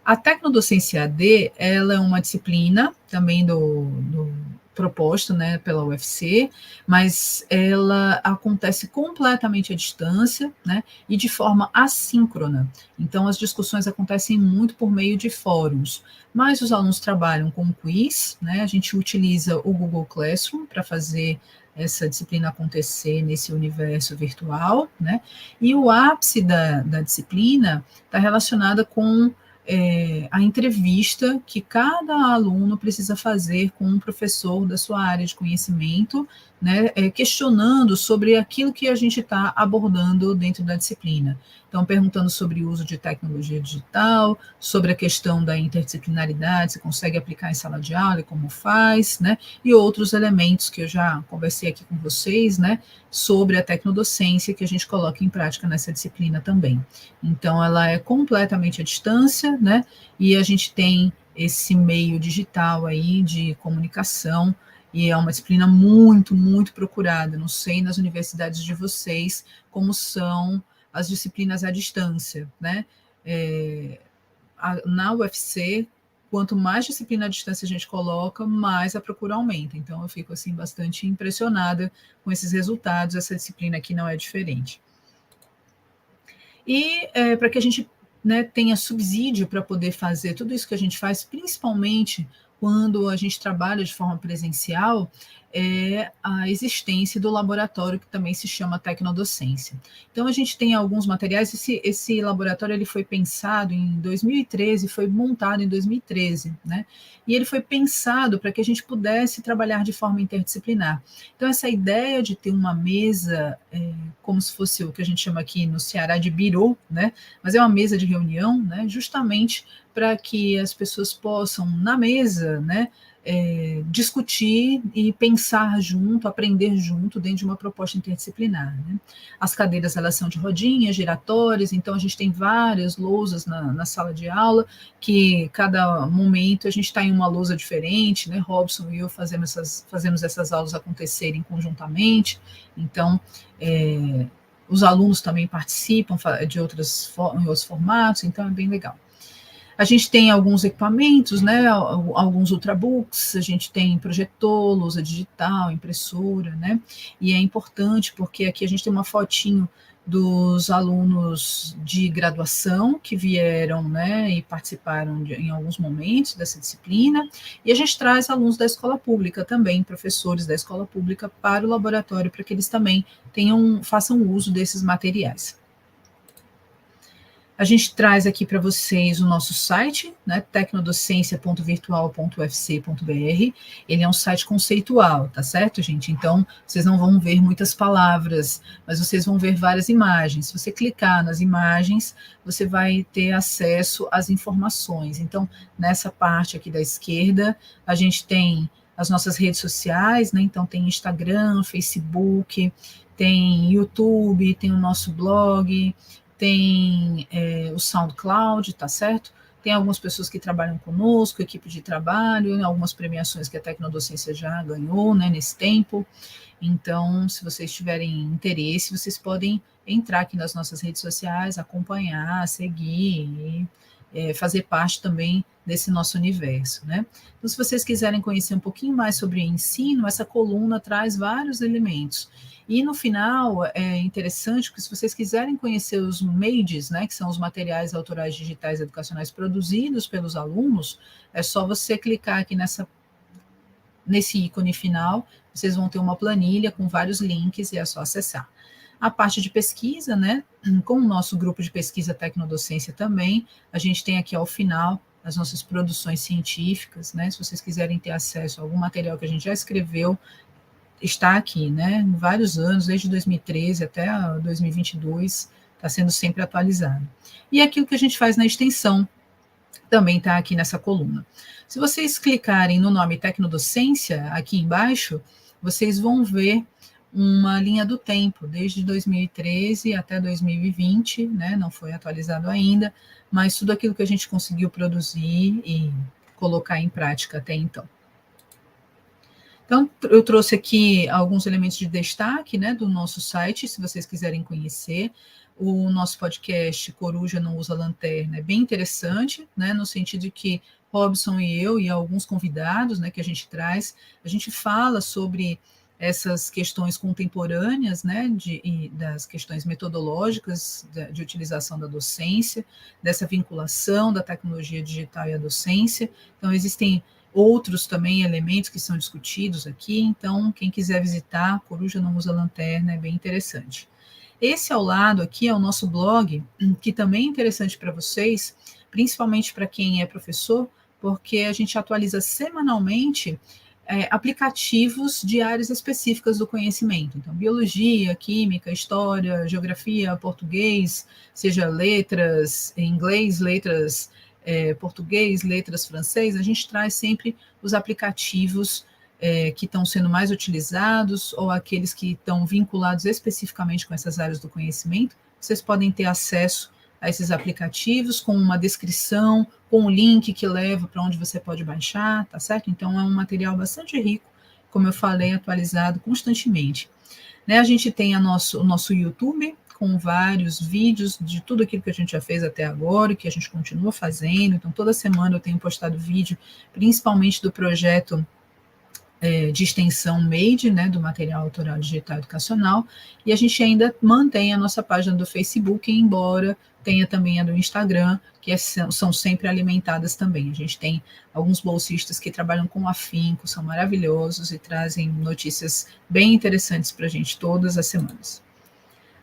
A tecnodocência AD, ela é uma disciplina também do proposto, né, pela UFC, mas ela acontece completamente à distância, né, e de forma assíncrona. Então, as discussões acontecem muito por meio de fóruns, mas os alunos trabalham com quiz, né, a gente utiliza o Google Classroom para fazer essa disciplina acontecer nesse universo virtual, né, e o ápice da disciplina está relacionada com a entrevista que cada aluno precisa fazer com um professor da sua área de conhecimento, né, questionando sobre aquilo que a gente está abordando dentro da disciplina. Então, perguntando sobre o uso de tecnologia digital, sobre a questão da interdisciplinaridade, se consegue aplicar em sala de aula e como faz, né, e outros elementos que eu já conversei aqui com vocês, né, sobre a tecnodocência que a gente coloca em prática nessa disciplina também. Então, ela é completamente à distância, né, e a gente tem esse meio digital aí de comunicação, e é uma disciplina muito, muito procurada. Não sei nas universidades de vocês como são as disciplinas à distância, né? Na UFC, quanto mais disciplina à distância a gente coloca, mais a procura aumenta. Então, eu fico assim bastante impressionada com esses resultados. Essa disciplina aqui não é diferente. E para que a gente, né, tenha subsídio para poder fazer tudo isso que a gente faz, principalmente quando a gente trabalha de forma presencial, é a existência do laboratório que também se chama tecnodocência. Então, a gente tem alguns materiais, esse laboratório ele foi pensado em 2013, foi montado em 2013, né? E ele foi pensado para que a gente pudesse trabalhar de forma interdisciplinar. Então, essa ideia de ter uma mesa, como se fosse o que a gente chama aqui no Ceará de birô, né? Mas é uma mesa de reunião, né? Justamente para que as pessoas possam, na mesa, né, discutir e pensar junto, aprender junto dentro de uma proposta interdisciplinar, né? As cadeiras elas são de rodinhas, giratórias, então a gente tem várias lousas na sala de aula, que cada momento a gente está em uma lousa diferente, né? Robson e eu fazemos essas aulas acontecerem conjuntamente, então os alunos também participam em outros formatos, então é bem legal. A gente tem alguns equipamentos, né, alguns ultrabooks, a gente tem projetor, lousa digital, impressora, né, e é importante porque aqui a gente tem uma fotinho dos alunos de graduação que vieram, né, e participaram em alguns momentos dessa disciplina, e a gente traz alunos da escola pública também, professores da escola pública, para o laboratório, para que eles também façam uso desses materiais. A gente traz aqui para vocês o nosso site, né, tecnodocência.virtual.ufc.br. Ele é um site conceitual, tá certo, gente? Então, vocês não vão ver muitas palavras, mas vocês vão ver várias imagens. Se você clicar nas imagens, você vai ter acesso às informações. Então, nessa parte aqui da esquerda, a gente tem as nossas redes sociais, né? Então, tem Instagram, Facebook, tem YouTube, tem o nosso blog, tem o SoundCloud, tá certo? Tem algumas pessoas que trabalham conosco, equipe de trabalho, algumas premiações que a Tecnodocência já ganhou, né, nesse tempo. Então, se vocês tiverem interesse, vocês podem entrar aqui nas nossas redes sociais, acompanhar, seguir e fazer parte também desse nosso universo, né? Então, se vocês quiserem conhecer um pouquinho mais sobre ensino, essa coluna traz vários elementos. E no final, é interessante que se vocês quiserem conhecer os MADES, né, que são os materiais autorais digitais educacionais produzidos pelos alunos, é só você clicar aqui nesse ícone final, vocês vão ter uma planilha com vários links e é só acessar. A parte de pesquisa, né, com o nosso grupo de pesquisa Tecnodocência também, a gente tem aqui ao final as nossas produções científicas, né, se vocês quiserem ter acesso a algum material que a gente já escreveu, está aqui, né, vários anos, desde 2013 até 2022, está sendo sempre atualizado. E aquilo que a gente faz na extensão também está aqui nessa coluna. Se vocês clicarem no nome Tecnodocência, aqui embaixo, vocês vão ver uma linha do tempo, desde 2013 até 2020, né, não foi atualizado ainda, mas tudo aquilo que a gente conseguiu produzir e colocar em prática até então. Então, eu trouxe aqui alguns elementos de destaque, né, do nosso site, se vocês quiserem conhecer. O nosso podcast Coruja Não Usa Lanterna é bem interessante, né, no sentido de que Robson e eu e alguns convidados, né, que a gente fala sobre essas questões contemporâneas, né, das questões metodológicas de utilização da docência, dessa vinculação da tecnologia digital e a docência. Então, existem outros também elementos que são discutidos aqui, então quem quiser visitar, Coruja Não Usa Lanterna, é bem interessante. Esse ao lado aqui é o nosso blog, que também é interessante para vocês, principalmente para quem é professor, porque a gente atualiza semanalmente aplicativos de áreas específicas do conhecimento. Então, biologia, química, história, geografia, português, seja letras em inglês, letras português, letras francês, a gente traz sempre os aplicativos que estão sendo mais utilizados ou aqueles que estão vinculados especificamente com essas áreas do conhecimento. Vocês podem ter acesso a esses aplicativos com uma descrição, com um link que leva para onde você pode baixar, tá certo? Então, é um material bastante rico, como eu falei, atualizado constantemente. Né, a gente tem o nosso YouTube, com vários vídeos de tudo aquilo que a gente já fez até agora e que a gente continua fazendo. Então, toda semana eu tenho postado vídeo, principalmente do projeto de extensão MADE, né, do material autoral digital educacional, e a gente ainda mantém a nossa página do Facebook, embora tenha também a do Instagram, que são sempre alimentadas também. A gente tem alguns bolsistas que trabalham com afinco, são maravilhosos e trazem notícias bem interessantes para a gente todas as semanas.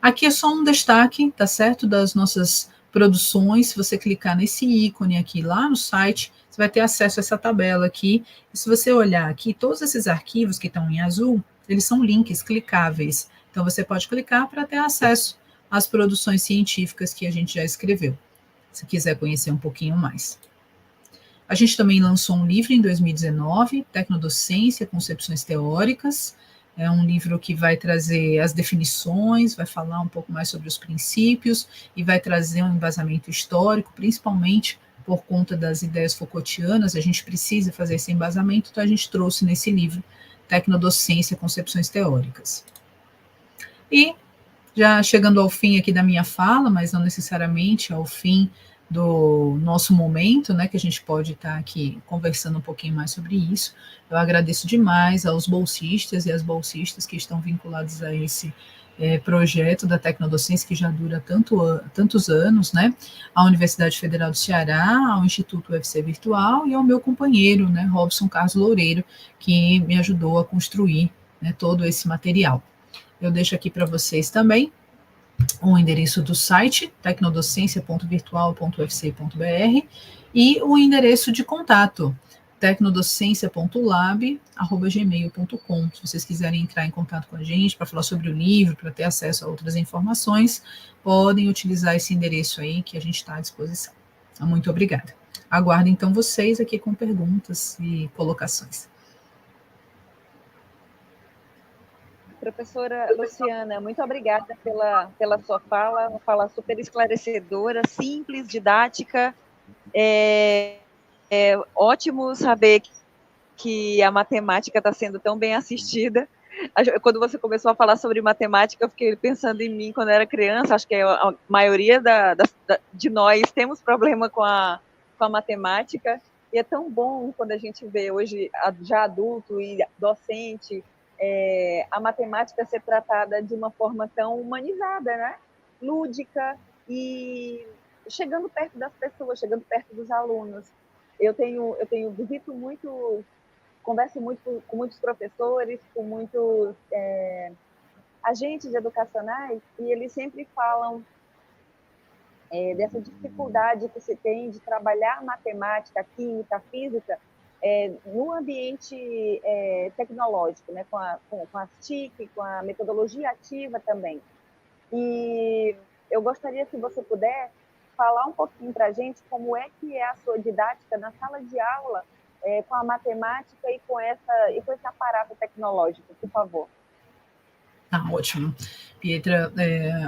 Aqui é só um destaque, tá certo, das nossas produções. Se você clicar nesse ícone aqui lá no site, você vai ter acesso a essa tabela aqui. E se você olhar aqui, todos esses arquivos que estão em azul, eles são links clicáveis. Então, você pode clicar para ter acesso às produções científicas que a gente já escreveu, se quiser conhecer um pouquinho mais. A gente também lançou um livro em 2019, Tecnodocência, Concepções Teóricas. É um livro que vai trazer as definições, vai falar um pouco mais sobre os princípios e vai trazer um embasamento histórico, principalmente por conta das ideias Foucaultianas. A gente precisa fazer esse embasamento, então a gente trouxe nesse livro Tecnodocência, Concepções Teóricas. E já chegando ao fim aqui da minha fala, mas não necessariamente ao fim do nosso momento, né, que a gente pode estar aqui conversando um pouquinho mais sobre isso. Eu agradeço demais aos bolsistas e às bolsistas que estão vinculados a esse projeto da Tecnodocência, que já dura tantos anos, né, à Universidade Federal do Ceará, ao Instituto UFC Virtual e ao meu companheiro, né, Robson Carlos Loureiro, que me ajudou a construir, né, todo esse material. Eu deixo aqui para vocês também o endereço do site, tecnodocência.virtual.ufc.br, e o endereço de contato, tecnodocência.lab@gmail.com. Se vocês quiserem entrar em contato com a gente para falar sobre o livro, para ter acesso a outras informações, podem utilizar esse endereço aí que a gente está à disposição. Muito obrigada. Aguardo então vocês aqui com perguntas e colocações. Professora Luciana, muito obrigada pela sua fala, uma fala super esclarecedora, simples, didática. É ótimo saber que a matemática está sendo tão bem assistida. Quando você começou a falar sobre matemática, eu fiquei pensando em mim quando eu era criança. Acho que a maioria de nós temos problema com a matemática, e é tão bom quando a gente vê hoje, já adulto e docente, a matemática ser tratada de uma forma tão humanizada, né? Lúdica e chegando perto das pessoas, chegando perto dos alunos. Eu visito muito, converso muito com muitos professores, com muitos agentes educacionais, e eles sempre falam dessa dificuldade que se tem de trabalhar matemática, química, física no ambiente tecnológico, né, com as TIC, com a metodologia ativa também. E eu gostaria, se você puder, falar um pouquinho para a gente como é que é a sua didática na sala de aula com a matemática e com esse aparato tecnológico, por favor. Ah, ótimo. Pietra,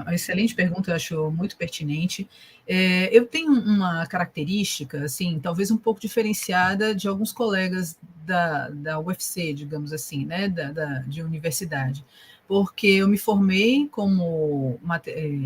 uma excelente pergunta, eu acho muito pertinente. Eu tenho uma característica, assim, talvez um pouco diferenciada de alguns colegas da UFC, digamos assim, né, de universidade, porque eu me formei como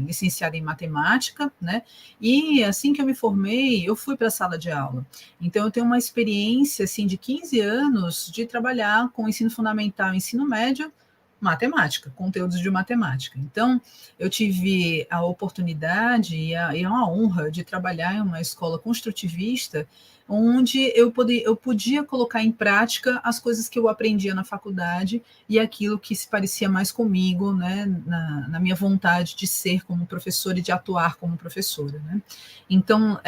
licenciada em matemática, né, e assim que eu me formei, eu fui para a sala de aula. Então, eu tenho uma experiência, assim, de 15 anos de trabalhar com ensino fundamental e ensino médio, matemática, conteúdos de matemática. Então, eu tive a oportunidade e uma honra de trabalhar em uma escola construtivista, onde eu podia colocar em prática as coisas que eu aprendia na faculdade e aquilo que se parecia mais comigo, né, na minha vontade de ser como professora e de atuar como professora, né. Então,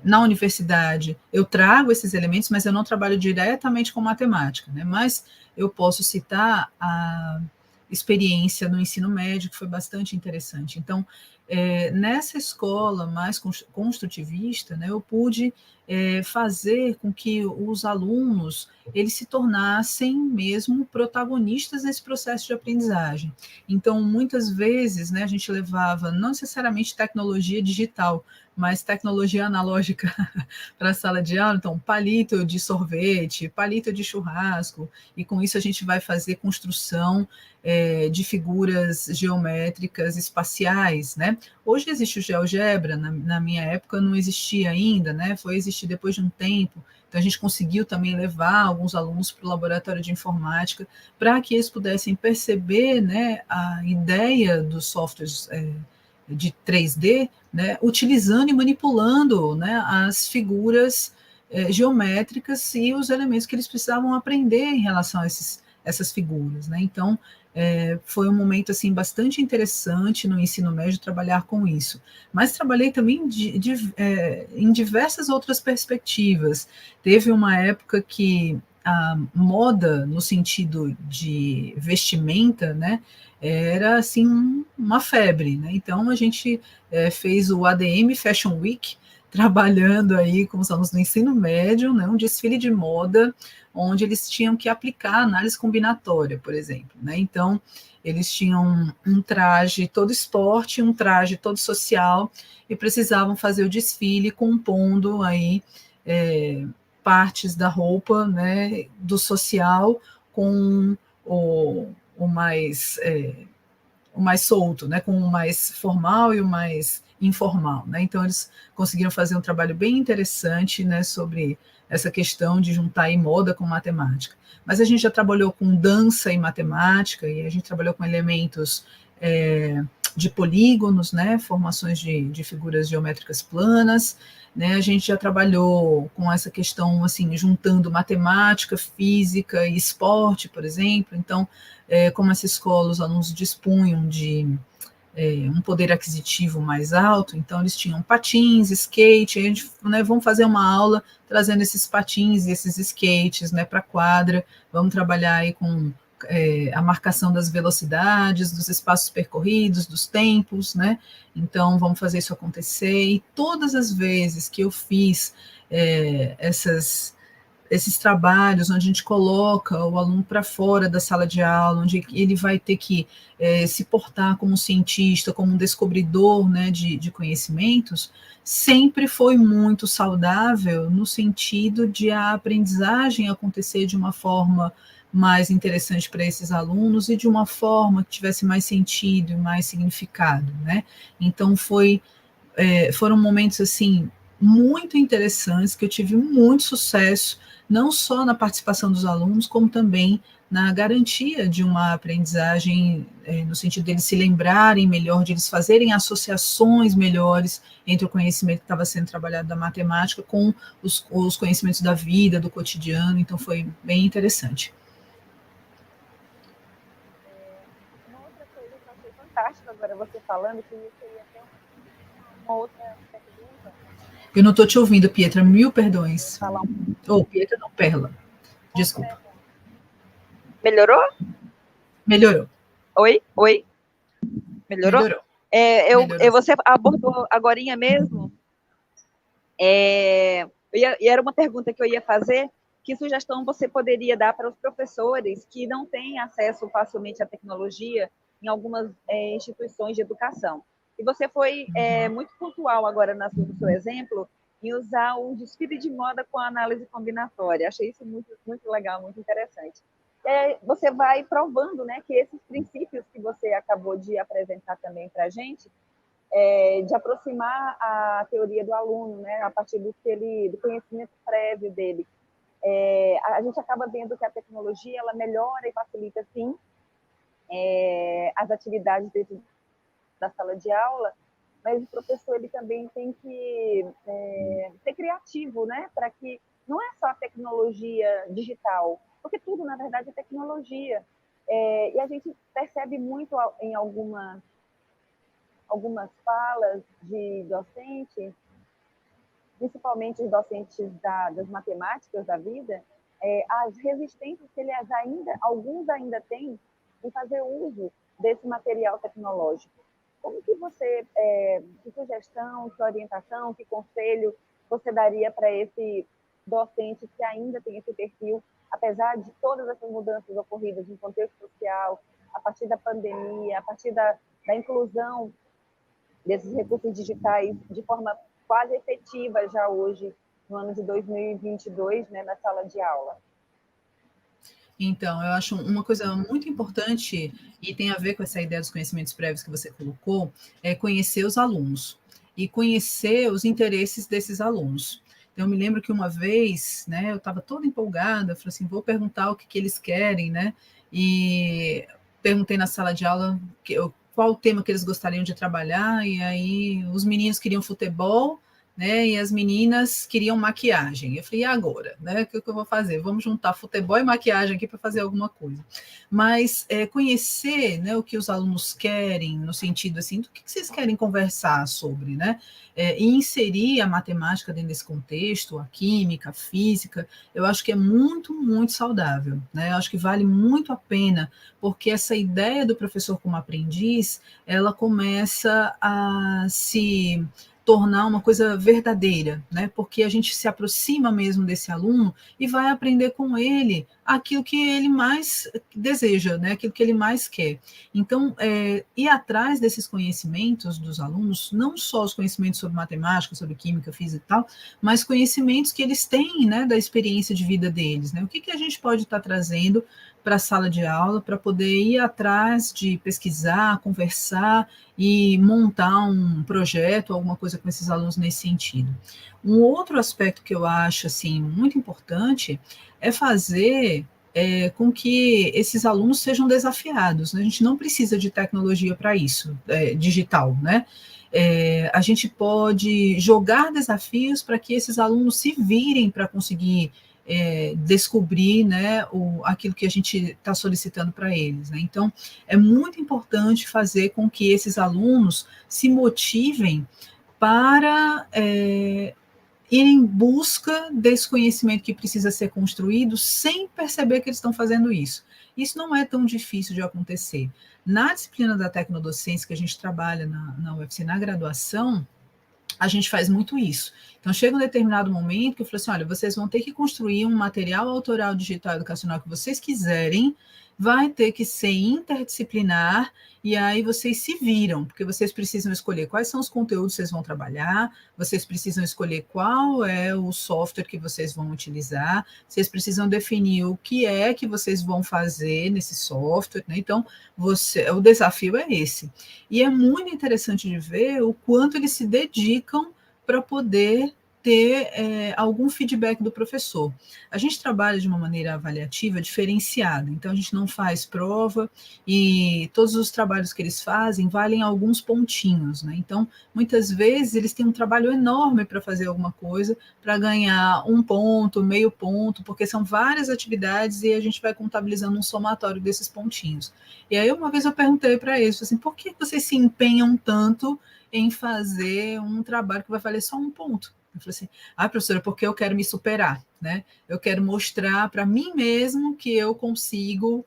na universidade, eu trago esses elementos, mas eu não trabalho diretamente com matemática, né, mas eu posso citar a experiência no ensino médio, que foi bastante interessante. Então, nessa escola mais construtivista, né, eu pude fazer com que os alunos eles se tornassem mesmo protagonistas nesse processo de aprendizagem. Então, muitas vezes, né, a gente levava não necessariamente tecnologia digital, mas tecnologia analógica para a sala de aula, então palito de sorvete, palito de churrasco, e com isso a gente vai fazer construção de figuras geométricas espaciais, né? Hoje existe o GeoGebra, na minha época não existia ainda, né? Foi existir depois de um tempo, então a gente conseguiu também levar alguns alunos para o laboratório de informática para que eles pudessem perceber, né, a ideia dos softwares de 3D, né, utilizando e manipulando, né, as figuras geométricas e os elementos que eles precisavam aprender em relação a essas figuras, né? Então, foi um momento assim bastante interessante no ensino médio trabalhar com isso. Mas trabalhei também em diversas outras perspectivas. Teve uma época que a moda, no sentido de vestimenta, né, era assim uma febre, né? Então a gente fez o ADM Fashion Week, trabalhando aí com os alunos do ensino médio, né, um desfile de moda, onde eles tinham que aplicar análise combinatória, por exemplo, né? Então eles tinham um traje todo esporte, um traje todo social, e precisavam fazer o desfile compondo aí partes da roupa, né, do social com o mais solto, né, com o mais formal e o mais informal, né? Então eles conseguiram fazer um trabalho bem interessante, né, sobre essa questão de juntar aí moda com matemática. Mas a gente já trabalhou com dança e matemática, e a gente trabalhou com elementos de polígonos, né, formações de figuras geométricas planas, né, a gente já trabalhou com essa questão, assim, juntando matemática, física e esporte, por exemplo. Então, como essa escola, os alunos dispunham de um poder aquisitivo mais alto, então eles tinham patins, skate, a gente, né, vamos fazer uma aula trazendo esses patins e esses skates, né, para a quadra, vamos trabalhar aí com a marcação das velocidades, dos espaços percorridos, dos tempos, né, então vamos fazer isso acontecer, e todas as vezes que eu fiz esses trabalhos onde a gente coloca o aluno para fora da sala de aula, onde ele vai ter que se portar como um cientista, como um descobridor, né, de conhecimentos, sempre foi muito saudável no sentido de a aprendizagem acontecer de uma forma mais interessante para esses alunos e de uma forma que tivesse mais sentido e mais significado, né? Então foram momentos assim muito interessantes, que eu tive muito sucesso, não só na participação dos alunos, como também na garantia de uma aprendizagem, no sentido deles se lembrarem melhor, de eles fazerem associações melhores entre o conhecimento que estava sendo trabalhado da matemática com os conhecimentos da vida, do cotidiano, então foi bem interessante. Uma outra coisa que eu achei fantástica agora você falando, que isso ia ter uma outra pergunta. Eu não estou te ouvindo, Pietra, mil perdões. Falar Pietra não, Perla. Desculpa. Melhorou? Melhorou. Oi? Melhorou? Melhorou. Você abordou agorinha mesmo. E era uma pergunta que eu ia fazer. Que sugestão você poderia dar para os professores que não têm acesso facilmente à tecnologia em algumas instituições de educação? E você foi muito pontual agora no seu exemplo em usar o desfile de moda com a análise combinatória. Achei isso muito, muito legal, muito interessante. Você vai provando, né, que esses princípios que você acabou de apresentar também para a gente, de aproximar a teoria do aluno, né, a partir do conhecimento prévio dele. A gente acaba vendo que a tecnologia ela melhora e facilita, sim, as atividades dentro da sala de aula, mas o professor ele também tem que ser criativo, né, para que não é só a tecnologia digital, porque tudo, na verdade, é tecnologia. E a gente percebe muito em algumas falas de docente, principalmente os docentes das matemáticas da vida, as resistências que alguns ainda têm em fazer uso desse material tecnológico. Como que você, que sugestão, que orientação, que conselho você daria para esse docente que ainda tem esse perfil, apesar de todas essas mudanças ocorridas no contexto social, a partir da pandemia, a partir da inclusão desses recursos digitais de forma quase efetiva já hoje, no ano de 2022, né, na sala de aula? Então, eu acho uma coisa muito importante, e tem a ver com essa ideia dos conhecimentos prévios que você colocou, é conhecer os alunos e conhecer os interesses desses alunos. Então, eu me lembro que uma vez, né, eu estava toda empolgada, falei assim, vou perguntar o que eles querem, né, e perguntei na sala de aula qual o tema que eles gostariam de trabalhar, e aí os meninos queriam futebol, né, e as meninas queriam maquiagem. Eu falei, e agora? Né, o que eu vou fazer? Vamos juntar futebol e maquiagem aqui para fazer alguma coisa. Mas conhecer, né, o que os alunos querem, no sentido assim, do que vocês querem conversar sobre, né? E inserir a matemática dentro desse contexto, a química, a física, eu acho que é muito, muito saudável, né? Eu acho que vale muito a pena, porque essa ideia do professor como aprendiz, ela começa a se tornar uma coisa verdadeira, né? Porque a gente se aproxima mesmo desse aluno e vai aprender com ele aquilo que ele mais deseja, né? Aquilo que ele mais quer. Então, ir atrás desses conhecimentos dos alunos, não só os conhecimentos sobre matemática, sobre química, física e tal, mas conhecimentos que eles têm, né, da experiência de vida deles, né? O que a gente pode estar trazendo para a sala de aula para poder ir atrás de pesquisar, conversar e montar um projeto, alguma coisa com esses alunos nesse sentido. Um outro aspecto que eu acho assim muito importante é fazer com que esses alunos sejam desafiados, né? A gente não precisa de tecnologia para isso, digital, né? A gente pode jogar desafios para que esses alunos se virem para conseguir descobrir, né, aquilo que a gente está solicitando para eles, né? Então, é muito importante fazer com que esses alunos se motivem para ir em busca desse conhecimento que precisa ser construído sem perceber que eles estão fazendo isso. Isso não é tão difícil de acontecer. Na disciplina da tecnodocência que a gente trabalha na UFC, na graduação, a gente faz muito isso. Então, chega um determinado momento que eu falo assim, olha, vocês vão ter que construir um material autoral digital educacional que vocês quiserem, vai ter que ser interdisciplinar, e aí vocês se viram, porque vocês precisam escolher quais são os conteúdos que vocês vão trabalhar, vocês precisam escolher qual é o software que vocês vão utilizar, vocês precisam definir o que é que vocês vão fazer nesse software, né? Então, o desafio é esse. E é muito interessante de ver o quanto eles se dedicam para poder ter algum feedback do professor. A gente trabalha de uma maneira avaliativa diferenciada, então a gente não faz prova e todos os trabalhos que eles fazem valem alguns pontinhos, né? Então, muitas vezes eles têm um trabalho enorme para fazer alguma coisa, para ganhar um ponto, meio ponto, porque são várias atividades e a gente vai contabilizando um somatório desses pontinhos. E aí, uma vez eu perguntei para eles, assim, por que vocês se empenham tanto em fazer um trabalho que vai valer só um ponto? Eu falei assim, professora, porque eu quero me superar, né? Eu quero mostrar para mim mesmo que eu consigo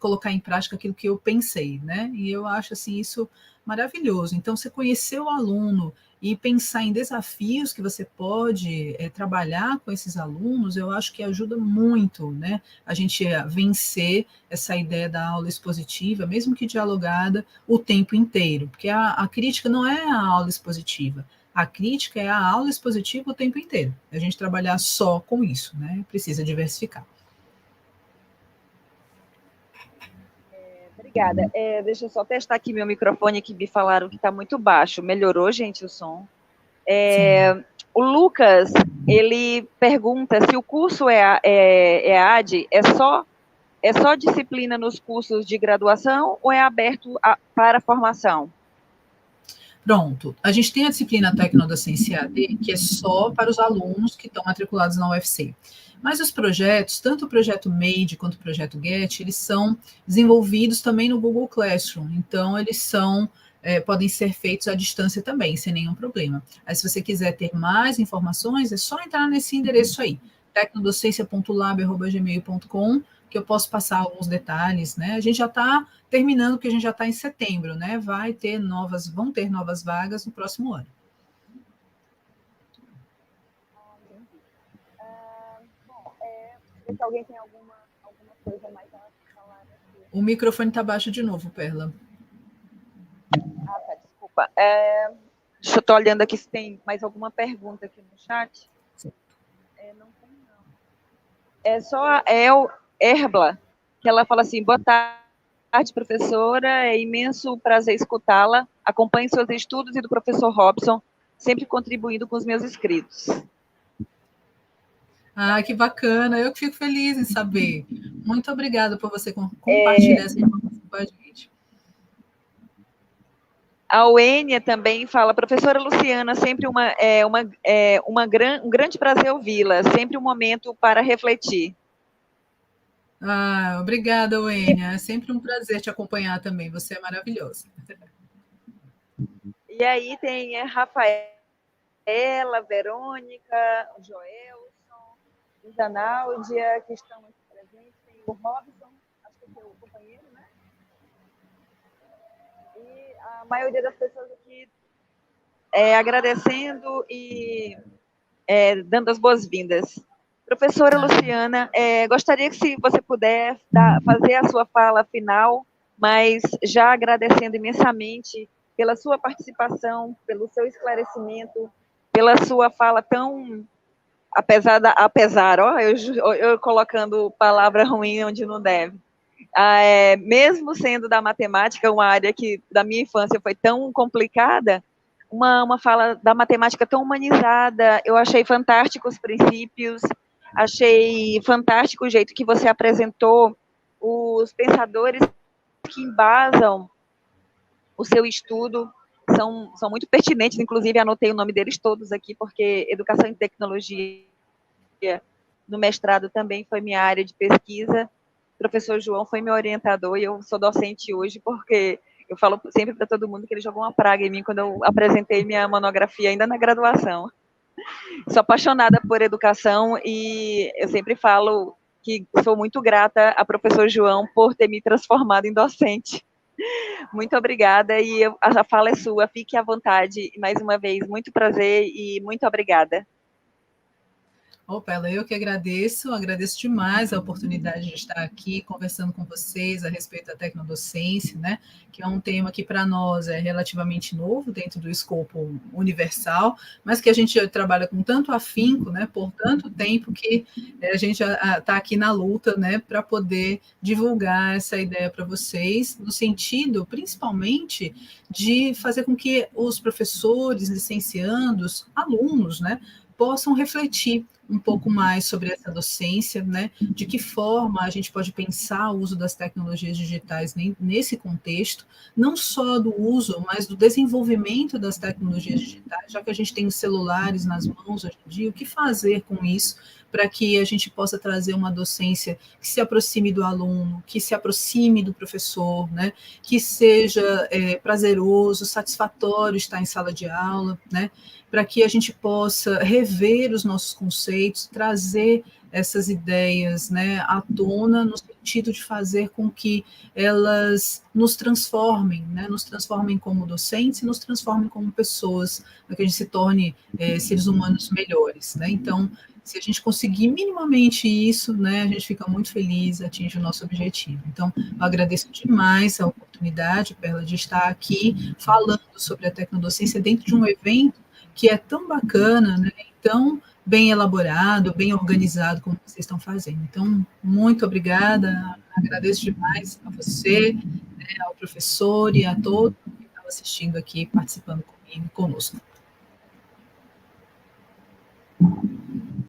colocar em prática aquilo que eu pensei, né? E eu acho assim isso maravilhoso. Então, você conhecer o aluno e pensar em desafios que você pode trabalhar com esses alunos, eu acho que ajuda muito, né? A gente vencer essa ideia da aula expositiva, mesmo que dialogada, o tempo inteiro, porque a crítica não é a aula expositiva, a crítica é a aula expositiva o tempo inteiro. A gente trabalhar só com isso, né? Precisa diversificar. Obrigada. Deixa eu só testar aqui meu microfone, que me falaram que está muito baixo. Melhorou, gente, o som? O Lucas, ele pergunta se o curso EAD é só disciplina nos cursos de graduação ou é aberto para formação? Pronto, a gente tem a disciplina Tecnodocência EAD, que é só para os alunos que estão matriculados na UFC. Mas os projetos, tanto o projeto MADE quanto o projeto GET, eles são desenvolvidos também no Google Classroom, então eles podem ser feitos à distância também, sem nenhum problema. Aí, se você quiser ter mais informações, é só entrar nesse endereço aí, tecnodocência.lab@gmail.com, que eu posso passar alguns detalhes, né? A gente já está terminando, porque a gente já está em setembro, né? Vão ter novas vagas no próximo ano. Se alguém tem alguma coisa mais a falar aqui. O microfone está baixo de novo, Perla. Tá, desculpa. Deixa eu estar olhando aqui se tem mais alguma pergunta aqui no chat. Não tem, não. É só a Erbla, que ela fala assim, boa tarde, professora, é imenso prazer escutá-la, acompanhe seus estudos e do professor Robson, sempre contribuindo com os meus inscritos. Que bacana, eu que fico feliz em saber. Muito obrigada por você compartilhar essa informação com a gente. A Uênia também fala, professora Luciana, sempre um grande prazer ouvi-la, sempre um momento para refletir. Obrigada, Uênia, é sempre um prazer te acompanhar também, você é maravilhosa. E aí tem a Rafaela, Verônica, o Joelson, a Náudia, que estão aqui presentes, tem o Robson, acho que é o companheiro, né? E a maioria das pessoas aqui agradecendo e dando as boas-vindas. Professora Luciana, gostaria que, se você puder, fazer a sua fala final, mas já agradecendo imensamente pela sua participação, pelo seu esclarecimento, pela sua fala tão... eu colocando palavra ruim onde não deve. Mesmo sendo da matemática, uma área que da minha infância foi tão complicada, uma fala da matemática tão humanizada, eu achei fantástico os princípios, Achei fantástico o jeito que você apresentou os pensadores que embasam o seu estudo, são muito pertinentes, inclusive anotei o nome deles todos aqui, porque educação e tecnologia no mestrado também foi minha área de pesquisa. O professor João foi meu orientador e eu sou docente hoje porque eu falo sempre para todo mundo que ele jogou uma praga em mim quando eu apresentei minha monografia ainda na graduação. Sou apaixonada por educação e eu sempre falo que sou muito grata ao professor João por ter me transformado em docente. Muito obrigada e a fala é sua, fique à vontade. Mais uma vez, muito prazer e muito obrigada. Pela, eu que agradeço demais a oportunidade de estar aqui conversando com vocês a respeito da tecnodocência, né, que é um tema que para nós é relativamente novo dentro do escopo universal, mas que a gente trabalha com tanto afinco, né, por tanto tempo que a gente está aqui na luta, né, para poder divulgar essa ideia para vocês, no sentido, principalmente, de fazer com que os professores, licenciandos, alunos, né, possam refletir um pouco mais sobre essa docência, né? De que forma a gente pode pensar o uso das tecnologias digitais nesse contexto, não só do uso, mas do desenvolvimento das tecnologias digitais, já que a gente tem os celulares nas mãos hoje em dia, o que fazer com isso para que a gente possa trazer uma docência que se aproxime do aluno, que se aproxime do professor, né? Que seja prazeroso, satisfatório estar em sala de aula, né? Para que a gente possa rever os nossos conceitos, trazer essas ideias, né, à tona, no sentido de fazer com que elas nos transformem, né, nos transformem como docentes e nos transformem como pessoas, para que a gente se torne seres humanos melhores, né? Então, se a gente conseguir minimamente isso, né, a gente fica muito feliz, atinge o nosso objetivo. Então, eu agradeço demais a oportunidade, Perla, de estar aqui falando sobre a tecnodocência dentro de um evento que é tão bacana, né, tão bem elaborado, bem organizado como vocês estão fazendo. Então, muito obrigada, agradeço demais a você, né, ao professor e a todos que estão assistindo aqui, participando conosco.